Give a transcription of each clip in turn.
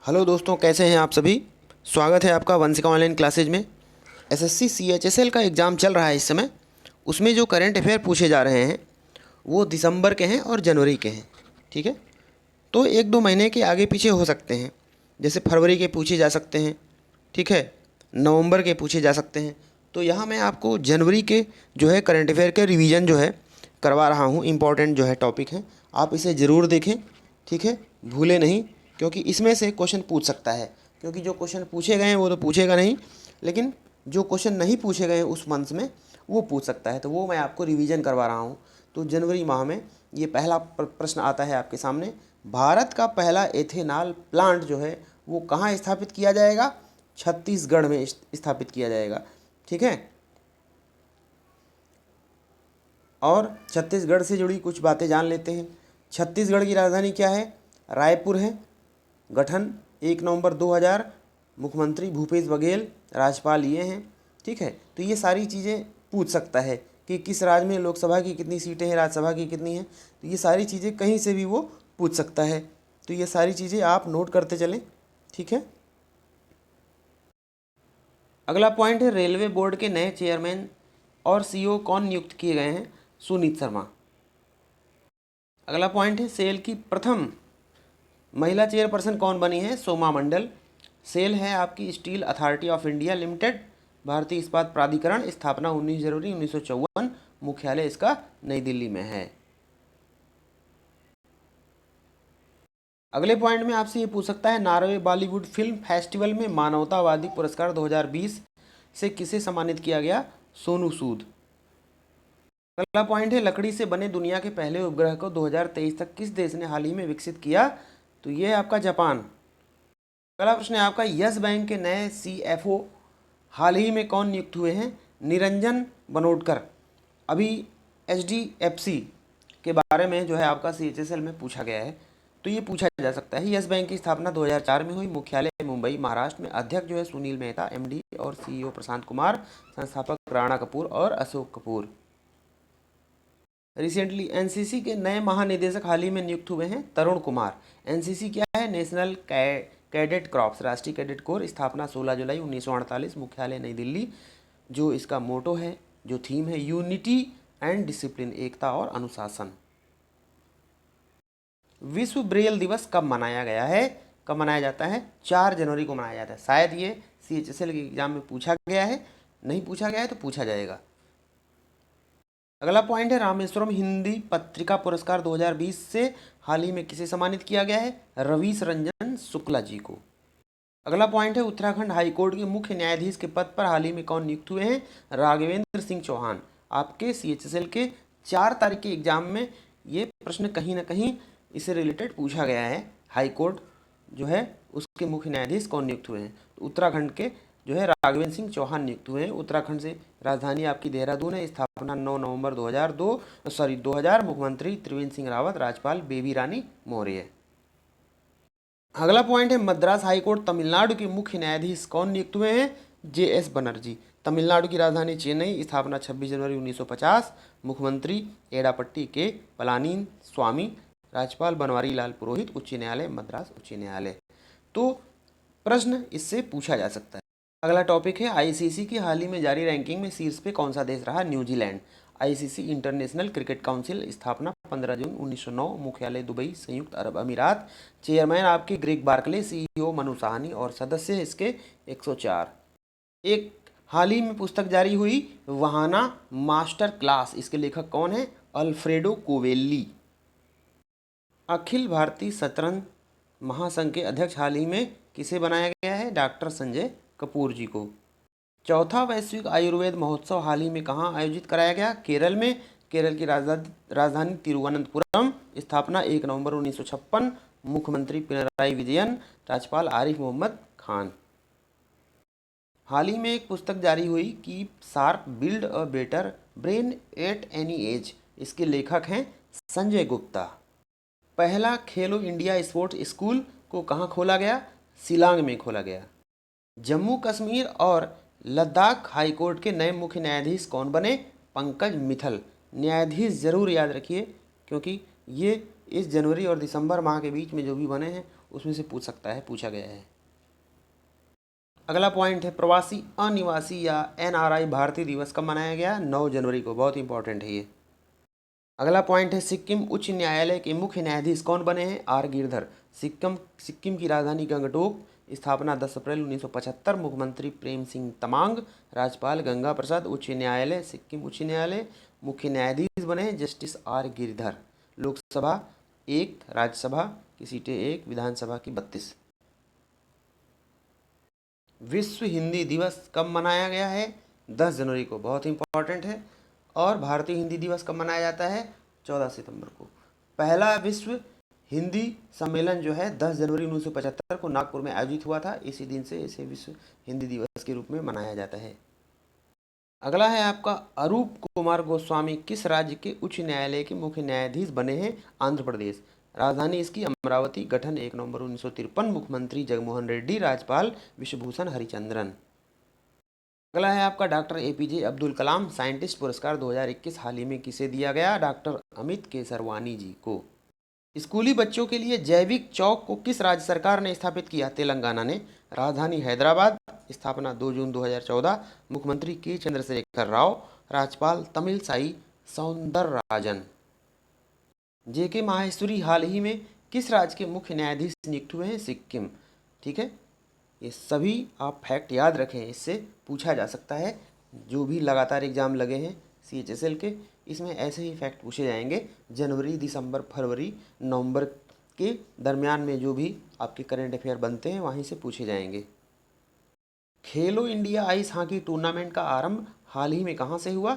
Hello दोस्तों, कैसे हैं आप सभी। स्वागत है आपका वंशिका ऑनलाइन क्लासेज में। एसएससी सीएचएसएल का एग्ज़ाम चल रहा है इस समय। उसमें जो करंट अफेयर पूछे जा रहे हैं वो दिसंबर के हैं और जनवरी के हैं। ठीक है, तो एक दो महीने के आगे पीछे हो सकते हैं। जैसे फरवरी के पूछे जा सकते हैं, ठीक है, नवंबर के पूछे जा सकते हैं। तो यहाँ मैं आपको जनवरी के जो है करंट अफेयर के रिवीजन जो है करवा रहा हूँ। इम्पॉर्टेंट जो है टॉपिक है, आप इसे ज़रूर देखें, ठीक है, भूले नहीं, क्योंकि इसमें से क्वेश्चन पूछ सकता है। क्योंकि जो क्वेश्चन पूछे गए हैं वो तो पूछेगा नहीं, लेकिन जो क्वेश्चन नहीं पूछे गए हैं उस मंथ में वो पूछ सकता है। तो वो मैं आपको रिवीजन करवा रहा हूँ। तो जनवरी माह में ये पहला प्रश्न आता है आपके सामने। भारत का पहला एथेनॉल प्लांट जो है वो कहाँ स्थापित किया जाएगा? छत्तीसगढ़ में स्थापित किया जाएगा। ठीक है, और छत्तीसगढ़ से जुड़ी कुछ बातें जान लेते हैं। छत्तीसगढ़ की राजधानी क्या है? रायपुर है। गठन 1 नवंबर 2000। मुख्यमंत्री भूपेश बघेल, राज्यपाल ये हैं। ठीक है, तो ये सारी चीज़ें पूछ सकता है कि किस राज्य में लोकसभा की कितनी सीटें हैं, राज्यसभा की कितनी हैं। तो ये सारी चीज़ें कहीं से भी वो पूछ सकता है। तो ये सारी चीज़ें आप नोट करते चलें। ठीक है, अगला पॉइंट है रेलवे बोर्ड के नए चेयरमैन और सीईओ कौन नियुक्त किए गए हैं? सुनीत शर्मा। अगला पॉइंट है सेल की प्रथम महिला चेयरपर्सन कौन बनी है? सोमा मंडल। सेल है आपकी steel authority of India limited, भारतीय इस्पात प्राधिकरण, स्थापना 19 जनवरी 1954, मुख्यालय इसका नई दिल्ली में है। अगले पॉइंट में आपसे ये पूछ सकता है नॉर्वे बॉलीवुड फिल्म फेस्टिवल में मानवतावादी पुरस्कार 2020 से किसे सम्मानित किया गया? सोनू सूद। अगला पॉइंट है लकड़ी से बने दुनिया के पहले उपग्रह को 2023 तक किस देश ने हाल ही में विकसित किया? तो ये है आपका जापान। अगला प्रश्न है आपका यस बैंक के नए सीएफओ हाल ही में कौन नियुक्त हुए हैं? निरंजन बनोडकर। अभी एचडीएफसी के बारे में जो है आपका सीएचएसएल में पूछा गया है, तो ये पूछा जा सकता है। यस बैंक की स्थापना 2004 में हुई, मुख्यालय मुंबई महाराष्ट्र में। अध्यक्ष जो है सुनील मेहता, एमडी और सीईओ प्रशांत कुमार, संस्थापक राणा कपूर और अशोक कपूर। रिसेंटली एनसीसी के नए महानिदेशक हाल ही में नियुक्त हुए हैं तरुण कुमार। एनसीसी क्या है? नेशनल कैडेट क्रॉप्स, राष्ट्रीय कैडेट कोर, स्थापना 16 जुलाई 1948, मुख्यालय नई दिल्ली। जो इसका मोटो है, जो थीम है, यूनिटी एंड डिसिप्लिन, एकता और अनुशासन। विश्व ब्रेल दिवस कब मनाया गया है? कब मनाया जाता है? 4 जनवरी को मनाया जाता है। शायद ये सीएचएसएल के एग्जाम में पूछा गया है, नहीं पूछा गया है तो पूछा जाएगा। अगला पॉइंट है रामेश्वरम हिंदी पत्रिका पुरस्कार 2020 से हाल ही में किसे सम्मानित किया गया है? रवीश रंजन शुक्ला जी को। अगला पॉइंट है उत्तराखंड हाईकोर्ट के मुख्य न्यायाधीश के पद पर हाल ही में कौन नियुक्त हुए हैं? राघवेंद्र सिंह चौहान। आपके सीएचएसएल के 4 तारीख के एग्जाम में ये प्रश्न कहीं ना कहीं इससे रिलेटेड पूछा गया है। हाईकोर्ट जो है उसके मुख्य न्यायाधीश कौन नियुक्त हुए हैं? तो उत्तराखंड के जो है राघवेंद्र सिंह चौहान नियुक्त हुए हैं। उत्तराखंड से राजधानी आपकी देहरादून है। स्थापना 9 नवंबर 2000, मुख्यमंत्री त्रिवेंद्र सिंह रावत, राज्यपाल बेबी रानी मौर्य। अगला पॉइंट है मद्रास हाईकोर्ट तमिलनाडु के मुख्य न्यायाधीश कौन नियुक्त हुए हैं? जेएस बनर्जी। तमिलनाडु की राजधानी चेन्नई, स्थापना 26 जनवरी 1950, मुख्यमंत्री एडापट्टी के पलानीन स्वामी, राज्यपाल बनवारी लाल पुरोहित, उच्च न्यायालय मद्रास उच्च न्यायालय। तो प्रश्न इससे पूछा जा सकता है। अगला टॉपिक है आईसीसी की हाल ही में जारी रैंकिंग में शीर्ष पे कौन सा देश रहा? New Zealand. ICC international cricket council, स्थापना 15 जून 1909, मुख्यालय दुबई संयुक्त अरब अमीरात। चेयरमैन आपके Greg Barclay, CEO Manu Sahni और सदस्य इसके 104। एक हाल ही में पुस्तक जारी हुई वहाना मास्टर क्लास, इसके लेखक कौन है? अल्फ्रेडो कोवेल्ली। अखिल भारतीय शतरंज महासंघ के अध्यक्ष हाल ही में किसे बनाया गया है? डॉक्टर संजय कपूर जी को। चौथा वैश्विक आयुर्वेद महोत्सव हाल ही में कहाँ आयोजित कराया गया? केरल में। केरल की राजधानी तिरुवनंतपुरम, स्थापना 1 नवंबर 1956, मुख्यमंत्री पिनराई विजयन, राज्यपाल आरिफ मोहम्मद खान। हाल ही में एक पुस्तक जारी हुई keep sharp build a better brain at any as, इसके लेखक हैं संजय गुप्ता। पहला खेलो इंडिया स्पोर्ट्स स्कूल को कहाँ खोला गया? शिलांग में खोला गया। जम्मू कश्मीर और लद्दाख हाईकोर्ट के नए मुख्य न्यायाधीश कौन बने? पंकज मित्तल। न्यायाधीश जरूर याद रखिए, क्योंकि ये इस जनवरी और दिसंबर माह के बीच में जो भी बने हैं उसमें से पूछ सकता है, पूछा गया है। अगला पॉइंट है प्रवासी अनिवासी या एनआरआई भारतीय दिवस कब मनाया गया? 9 जनवरी को। बहुत इंपॉर्टेंट है ये। अगला पॉइंट है सिक्किम उच्च न्यायालय के मुख्य न्यायाधीश कौन बने हैं? आर गिरधर। सिक्किम की राजधानी गंगटोक। स्थापना 10 अप्रैल 1975। मुख्यमंत्री प्रेम सिंह तमांग। राज्यपाल गंगा प्रसाद। उच्च न्यायालय सिक्किम उच्च न्यायालय मुख्य न्यायाधीश बने हैं जस्टिस आर गिरधर। लोकसभा 1, राज्यसभा की सीटें 1, विधानसभा की 32। विश्व हिंदी दिवस कब मनाया गया है? 10 जनवरी को। बहुत इंपॉर्टेंट है। और भारतीय हिंदी दिवस कब मनाया जाता है? 14 सितंबर को। पहला विश्व हिंदी सम्मेलन जो है 10 जनवरी 1975 को नागपुर में आयोजित हुआ था। इसी दिन से इसे विश्व हिंदी दिवस के रूप में मनाया जाता है। अगला है आपका अरूप कुमार गोस्वामी किस राज्य के उच्च न्यायालय के मुख्य न्यायाधीश बने हैं? आंध्र प्रदेश। राजधानी इसकी अमरावती। गठन 1 नवंबर 1953। मुख्यमंत्री जगनमोहन रेड्डी। राज्यपाल विश्वभूषण हरिचंद्रन। अगला है आपका doctor APJ Abdul Kalam scientist पुरस्कार 2021 हाल ही में किसे दिया गया? डॉक्टर अमित केसरवानी जी को। स्कूली बच्चों के लिए जैविक चौक को किस राज्य सरकार ने स्थापित किया? तेलंगाना ने। राजधानी हैदराबाद। स्थापना 2 जून 2014। मुख्यमंत्री के चंद्रशेखर राव। राज्यपाल तमिलसाई सौंदरराजन। जेके माहेश्वरी हाल ही में किस राज्य के मुख्य न्यायाधीश नियुक्त हुए हैं? सिक्किम। ठीक है, ये सभी आप फैक्ट याद रखें, इससे पूछा जा सकता है। जो भी लगातार एग्जाम लगे हैं CHSL के, इसमें ऐसे ही फैक्ट पूछे जाएंगे। जनवरी, दिसंबर, फरवरी, नवंबर के दरमियान में जो भी आपके करंट अफेयर बनते हैं वहीं से पूछे जाएंगे। खेलो इंडिया आइस हॉकी टूर्नामेंट का आरंभ हाल ही में कहाँ से हुआ?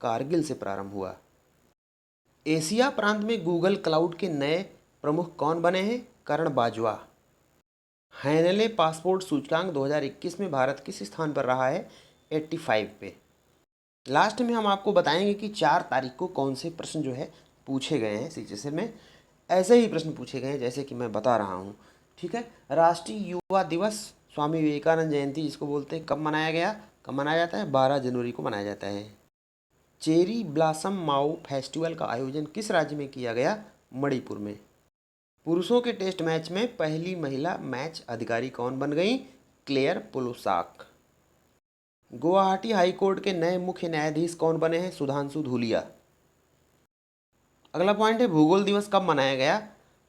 कारगिल से प्रारंभ हुआ। एशिया प्रांत में गूगल क्लाउड के नए प्रमुख कौन बने हैं? करण बाजवा। हैनले पासपोर्ट सूचकांक 2021 में भारत किस स्थान पर रहा है? 85 पे। लास्ट में हम आपको बताएंगे कि 4 तारीख को कौन से प्रश्न जो है पूछे गए हैं CHSL में। ऐसे ही प्रश्न पूछे गए हैं जैसे कि मैं बता रहा हूँ। ठीक है, राष्ट्रीय युवा दिवस स्वामी विवेकानंद जयंती जिसको बोलते हैं, कब मनाया गया? कब मनाया जाता है? 12 जनवरी को मनाया जाता है। चेरी ब्लॉसम माओ फेस्टिवल का आयोजन किस राज्य में किया गया? मणिपुर में। पुरुषों के टेस्ट मैच में पहली महिला मैच अधिकारी कौन बन गई? क्लेयर पोलोसाक। गुवाहाटी हाईकोर्ट के नए मुख्य न्यायाधीश कौन बने हैं? सुधांशु धूलिया। अगला पॉइंट है भूगोल दिवस कब मनाया गया?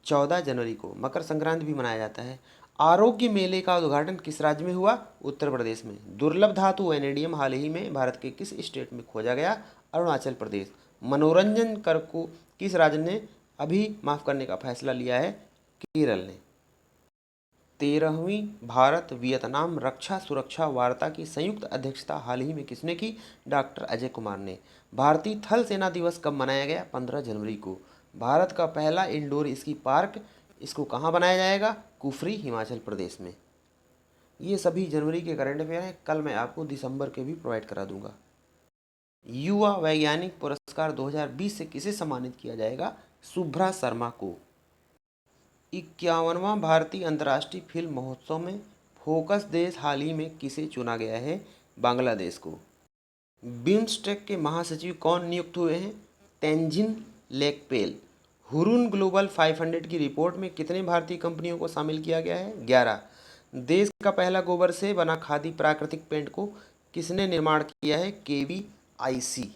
14 जनवरी को। मकर संक्रांति भी मनाया जाता है। आरोग्य मेले का उद्घाटन किस राज्य में हुआ? उत्तर प्रदेश में। दुर्लभ धातु वैनेडियम हाल ही में भारत के किस स्टेट में खोजा गया? अरुणाचल प्रदेश। मनोरंजन कर को किस राज्य ने अभी माफ करने का फैसला लिया है? केरल ने। 13वीं भारत वियतनाम रक्षा सुरक्षा वार्ता की संयुक्त अध्यक्षता हाल ही में किसने की? डॉक्टर अजय कुमार ने। भारतीय थल सेना दिवस कब मनाया गया? 15 जनवरी को। भारत का पहला इंडोर स्की पार्क इसको कहाँ बनाया जाएगा? कुफरी, हिमाचल प्रदेश में। ये सभी जनवरी के करंट अफेयर हैं। कल मैं आपको दिसंबर के भी प्रोवाइड करा दूंगा। युवा वैज्ञानिक पुरस्कार 2020 से किसे सम्मानित किया जाएगा? शुभ्रा शर्मा को। 51वां भारतीय अंतर्राष्ट्रीय फिल्म महोत्सव में फोकस देश हाल ही में किसे चुना गया है? बांग्लादेश को। बिम्स्टेक के महासचिव कौन नियुक्त हुए हैं? तेंजिन लेकपेल। हुरुन ग्लोबल 500 की रिपोर्ट में कितने भारतीय कंपनियों को शामिल किया गया है? 11। देश का पहला गोबर से बना खादी प्राकृतिक पेंट को किसने निर्माण किया है? KVIC।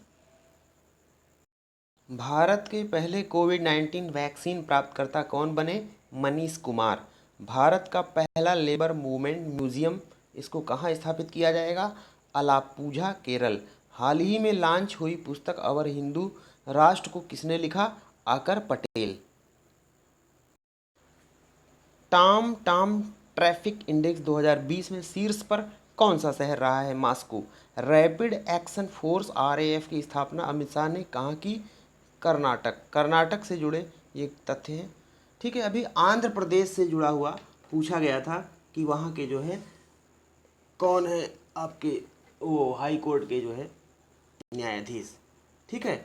भारत के पहले कोविड-19 वैक्सीन प्राप्तकर्ता कौन बने? मनीष कुमार। भारत का पहला लेबर मूवमेंट म्यूजियम इसको कहाँ स्थापित किया जाएगा? अलाप्पुझा, केरल। हाल ही में लॉन्च हुई पुस्तक अवर हिंदू राष्ट्र को किसने लिखा? आकर पटेल। टाम ट्रैफिक इंडेक्स 2020 में शीर्ष पर कौन सा शहर रहा है? Moscow. Rapid action force RAF की स्थापना अमित शाह ने कहाँ की? कर्नाटक। कर्नाटक से जुड़े ये तथ्य हैं। ठीक है, अभी आंध्र प्रदेश से जुड़ा हुआ पूछा गया था कि वहाँ के जो है कौन है आपके वो हाई कोर्ट के जो है न्यायाधीश। ठीक है,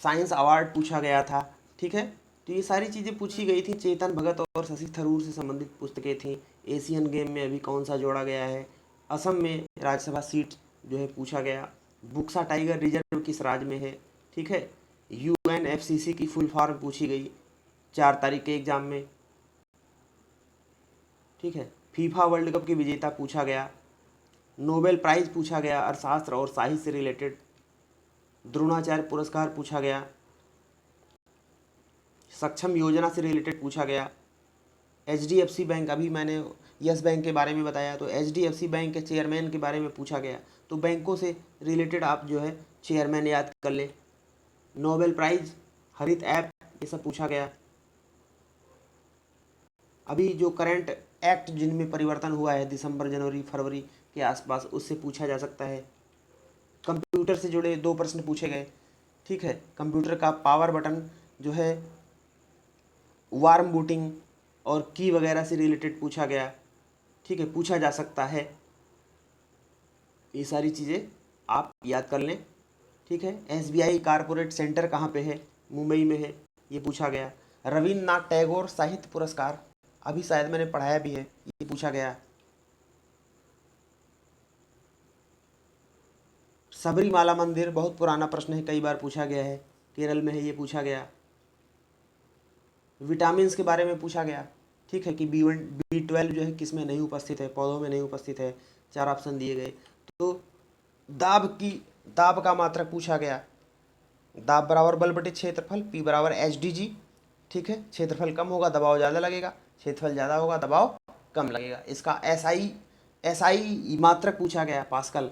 साइंस अवार्ड पूछा गया था। ठीक है, तो ये सारी चीज़ें पूछी गई थी। चेतन भगत और शशि थरूर से संबंधित पुस्तकें थी। एशियन गेम में अभी कौन सा जोड़ा गया है? असम में राज्यसभा सीट जो है पूछा गया। बुक्सा टाइगर रिजर्व किस राज्य में है? ठीक है, UNFCCC की फुल फॉर्म पूछी गई 4 तारीख के एग्जाम में। ठीक है। फीफा वर्ल्ड कप के विजेता पूछा गया। नोबेल प्राइज पूछा गया अर्थशास्त्र और साहित्य से रिलेटेड। द्रोणाचार्य पुरस्कार पूछा गया। सक्षम योजना से रिलेटेड पूछा गया। HDFC बैंक, अभी मैंने यस बैंक के बारे में बताया, तो HDFC बैंक के चेयरमैन के बारे में पूछा गया। तो बैंकों से रिलेटेड आप जो है चेयरमैन याद कर लें। नोबेल प्राइज, हरित ऐप, ये सब पूछा गया। अभी जो करंट एक्ट जिनमें परिवर्तन हुआ है दिसंबर, जनवरी, फरवरी के आसपास, उससे पूछा जा सकता है। कंप्यूटर से जुड़े 2 प्रश्न पूछे गए। ठीक है। कंप्यूटर का पावर बटन जो है, वार्म बूटिंग और की वगैरह से रिलेटेड पूछा गया। ठीक है, पूछा जा सकता है। ये सारी चीज़ें आप याद कर लें। ठीक है। SBI कारपोरेट सेंटर कहाँ पे है? मुंबई में है, ये पूछा गया। रविन्द्रनाथ टैगोर साहित्य पुरस्कार, अभी शायद मैंने पढ़ाया भी है, ये पूछा गया। सबरीमाला मंदिर बहुत पुराना प्रश्न है, कई बार पूछा गया है, केरल में है, ये पूछा गया। विटामिन के बारे में पूछा गया। ठीक है, कि B12 जो है किस में नहीं उपस्थित है, पौधों में नहीं उपस्थित है, 4 ऑप्शन दिए गए। तो दाब का मात्रक पूछा गया। दाब बराबर बल बटे क्षेत्रफल, P बराबर HDG। ठीक है, क्षेत्रफल कम होगा दबाव ज़्यादा लगेगा, क्षेत्रफल ज़्यादा होगा दबाव कम लगेगा। इसका SI मात्रक पूछा गया, पास्कल।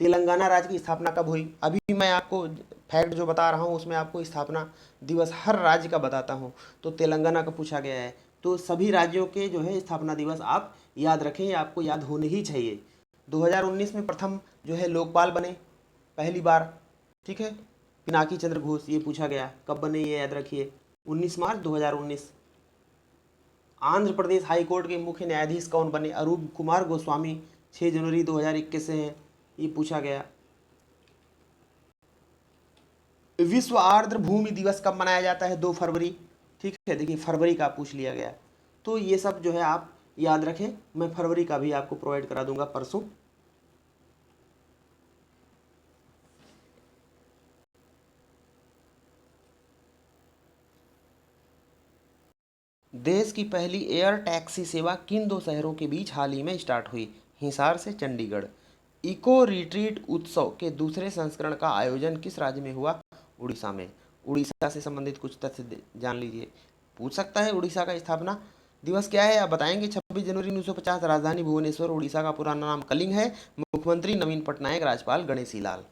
तेलंगाना राज्य की स्थापना कब हुई? अभी मैं आपको फैक्ट जो बता रहा हूँ उसमें आपको स्थापना दिवस हर राज्य का बताता हूँ। तो तेलंगाना का पूछा गया है। तो सभी राज्यों के जो है स्थापना दिवस आप याद रखें, ये आपको याद होने ही चाहिए। 2019 में प्रथम जो है लोकपाल बने पहली बार। ठीक है, पिनाकी चंद्र घोष, ये पूछा गया। कब बने ये याद रखिए, 19 मार्च 2019। आंध्र प्रदेश हाई कोर्ट के मुख्य न्यायाधीश कौन बने? अरूप कुमार गोस्वामी, 6 जनवरी 2021 से हैं, ये पूछा गया। विश्व आर्द्र भूमि दिवस कब मनाया जाता है? 2 फरवरी। ठीक है, देखिए फरवरी का पूछ लिया गया। तो ये सब जो है आप याद रखें, मैं फरवरी का भी आपको प्रोवाइड करा दूंगा परसों। देश की पहली एयर टैक्सी सेवा किन 2 शहरों के बीच हाल ही में स्टार्ट हुई? हिसार से चंडीगढ़। इको रिट्रीट उत्सव के दूसरे संस्करण का आयोजन किस राज्य में हुआ? उड़ीसा में। उड़ीसा से संबंधित कुछ तथ्य जान लीजिए, पूछ सकता है। उड़ीसा का स्थापना दिवस क्या है आप बताएंगे? 26 जनवरी 1950। राजधानी भुवनेश्वर। उड़ीसा का पुराना नाम कलिंग है। मुख्यमंत्री नवीन पटनायक। राज्यपाल गणेशी लाल।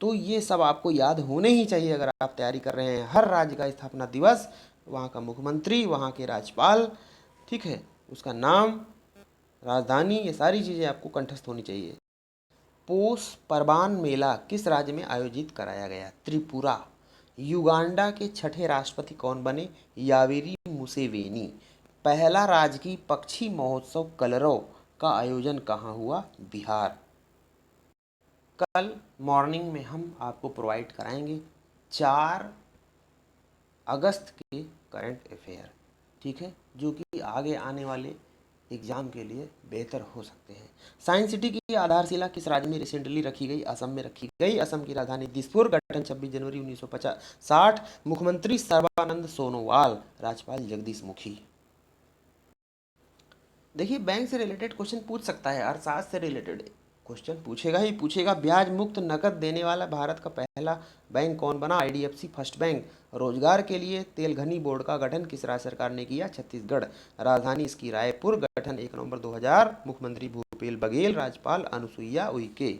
तो ये सब आपको याद होने ही चाहिए अगर आप तैयारी कर रहे हैं। हर राज्य का स्थापना दिवस, वहाँ का मुख्यमंत्री, वहाँ के राज्यपाल, ठीक है, उसका नाम, राजधानी, ये सारी चीज़ें आपको कंठस्थ होनी चाहिए। पोष परबान मेला किस राज्य में आयोजित कराया गया? त्रिपुरा। युगांडा के छठे राष्ट्रपति कौन बने? Yoweri Museveni. पहला राजकीय पक्षी महोत्सव कलरव का आयोजन कहाँ हुआ? बिहार। कल मॉर्निंग में हम आपको प्रोवाइड कराएंगे 4 अगस्त के करंट अफेयर। ठीक है, जो कि आगे आने वाले एग्जाम के लिए बेहतर हो सकते हैं। साइंस सिटी की आधारशिला किस राज्य में रिसेंटली रखी गई? असम में रखी गई। असम की राजधानी दिसपुर। गठन 26 जनवरी 1960। मुख्यमंत्री सर्बानंद सोनोवाल। राज्यपाल जगदीश मुखी। देखिए, बैंक से रिलेटेड क्वेश्चन पूछ सकता है, अर्थशास्त्र से रिलेटेड क्वेश्चन पूछेगा ही पूछेगा। ब्याज मुक्त नकद देने वाला भारत का पहला बैंक कौन बना? IDFC first bank. रोजगार के लिए तेलघनी बोर्ड का गठन किस राज्य सरकार ने किया? छत्तीसगढ़। राजधानी इसकी रायपुर। गठन 1 नवंबर 2000। मुख्यमंत्री भूपेश बघेल। राज्यपाल अनुसुईया उइके।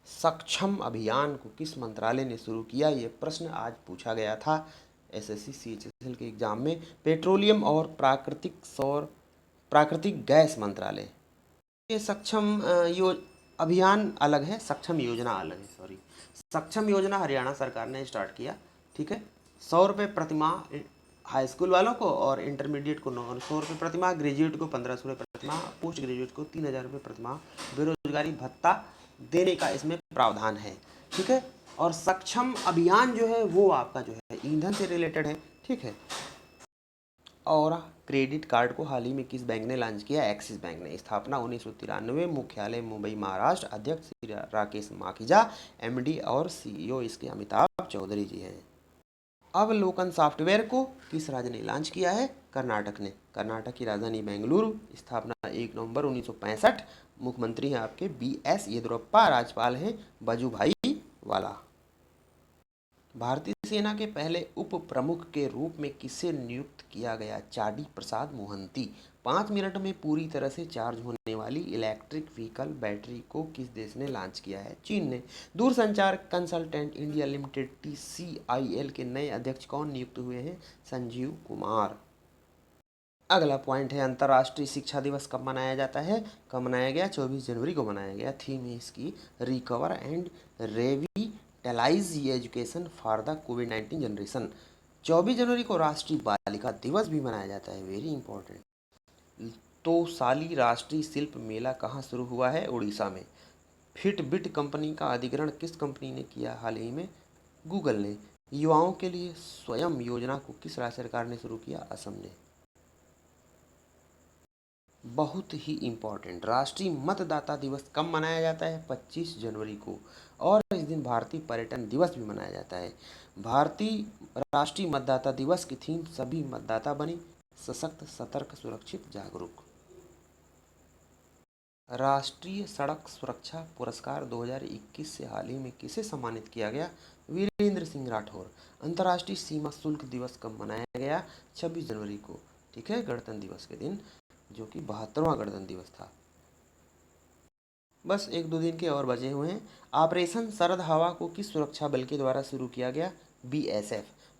सक्षम अभियान को किस मंत्रालय ने शुरू किया? ये प्रश्न आज पूछा गया था SSC CHSL के एग्जाम में। पेट्रोलियम और प्राकृतिक गैस मंत्रालय। ये सक्षम अभियान अलग है, सक्षम योजना अलग है, सॉरी। सक्षम योजना हरियाणा सरकार ने स्टार्ट किया। ठीक है, 100 रुपये प्रतिमाह हाई स्कूल वालों को, और इंटरमीडिएट को 900 रुपये प्रतिमाह, ग्रेजुएट को 1500 रुपये प्रतिमाह, पोस्ट ग्रेजुएट को 3000 रुपये प्रतिमाह बेरोजगारी भत्ता देने का इसमें प्रावधान है। ठीक है, और सक्षम अभियान जो है वो आपका जो है ईंधन से रिलेटेड है। ठीक है, और क्रेडिट कार्ड को हाल ही में किस बैंक ने लॉन्च किया? एक्सिस बैंक ने। स्थापना 1993। मुख्यालय मुंबई महाराष्ट्र। अध्यक्ष श्री राकेश माखीजा। MD और CEO इसके अमिताभ चौधरी जी हैं। अवलोकन सॉफ्टवेयर को किस राज्य ने लॉन्च किया है? कर्नाटक ने। कर्नाटक की राजधानी बेंगलुरु, स्थापना 1 नवंबर 1965। मुख्यमंत्री हैं आपके BS येदियुरप्पा, राज्यपाल हैं वजुभाई वाला। भारतीय सेना के पहले उप प्रमुख के रूप में किसे नियुक्त किया गया? चाडी प्रसाद मोहंती। 5 मिनट में पूरी तरह से चार्ज होने वाली इलेक्ट्रिक व्हीकल बैटरी को किस देश ने लॉन्च किया है? चीन ने। दूरसंचार कंसल्टेंट इंडिया लिमिटेड TCIL के नए अध्यक्ष कौन नियुक्त हुए हैं? संजीव कुमार। अगला पॉइंट है अंतर्राष्ट्रीय शिक्षा दिवस कब मनाया जाता है? कब मनाया गया? 24 जनवरी को मनाया गया। थीम है इसकी recover and revitalise education for the कोविड-19 जनरेशन। 24 जनवरी को राष्ट्रीय बालिका दिवस भी मनाया जाता है, वेरी इंपॉर्टेंट। तोसाली राष्ट्रीय शिल्प मेला कहाँ शुरू हुआ है? उड़ीसा में। फिटबिट कंपनी का अधिग्रहण किस कंपनी ने किया हाल ही में? गूगल ने। युवाओं के लिए स्वयं योजना को किस राज्य सरकार ने शुरू किया? असम ने। बहुत ही इम्पोर्टेंट, राष्ट्रीय मतदाता दिवस कब मनाया जाता है? 25 जनवरी को। और इस दिन भारतीय पर्यटन दिवस भी मनाया जाता है। भारतीय राष्ट्रीय मतदाता दिवस की थीम सभी मतदाता बने सशक्त, सतर्क, सुरक्षित, जागरूक। राष्ट्रीय सड़क सुरक्षा पुरस्कार 2021 से हाल ही में किसे सम्मानित किया गया? वीरेंद्र सिंह राठौर। अंतर्राष्ट्रीय सीमा शुल्क दिवस कब मनाया गया? 26 जनवरी को, ठीक है, गणतंत्र दिवस के दिन, जो कि 72वां गणतंत्र दिवस था। बस 1-2 दिन के और बचे हुए हैं। ऑपरेशन शरद हवा को किस सुरक्षा बल के द्वारा शुरू किया गया?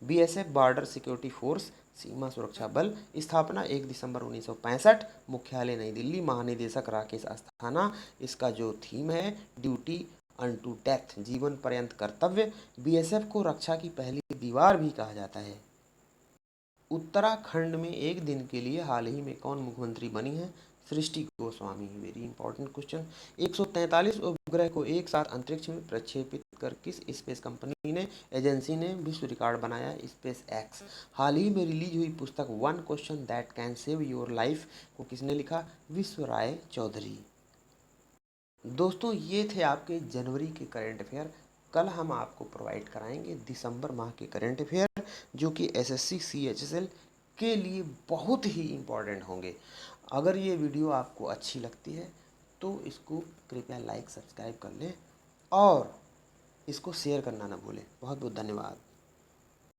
BSF बॉर्डर सिक्योरिटी फोर्स, सीमा सुरक्षा बल। स्थापना 1 दिसंबर 1965। मुख्यालय नई दिल्ली। महानिदेशक राकेश अस्थाना। इसका जो थीम है ड्यूटी अनटू डेथ, जीवन पर्यंत कर्तव्य। BSF को रक्षा की पहली दीवार भी कहा जाता है। उत्तराखंड में एक दिन के लिए हाल ही में कौन मुख्यमंत्री बनी है? Srishti Goswami. Very important question. 143 उपग्रह को एक साथ अंतरिक्ष में प्रक्षेपित कर किस स्पेस कंपनी ने, एजेंसी ने विश्व रिकॉर्ड बनाया? SpaceX। हाल ही में रिलीज हुई पुस्तक 1 question that can save your life को किसने लिखा? विश्व राय चौधरी। दोस्तों ये थे आपके जनवरी के करंट अफेयर। कल हम आपको प्रोवाइड कराएंगे दिसंबर माह के करंट अफेयर, जो कि SSC CHSL के लिए बहुत ही इम्पॉर्टेंट होंगे। अगर ये वीडियो आपको अच्छी लगती है तो इसको कृपया लाइक सब्सक्राइब कर लें और इसको शेयर करना ना भूलें। बहुत बहुत धन्यवाद।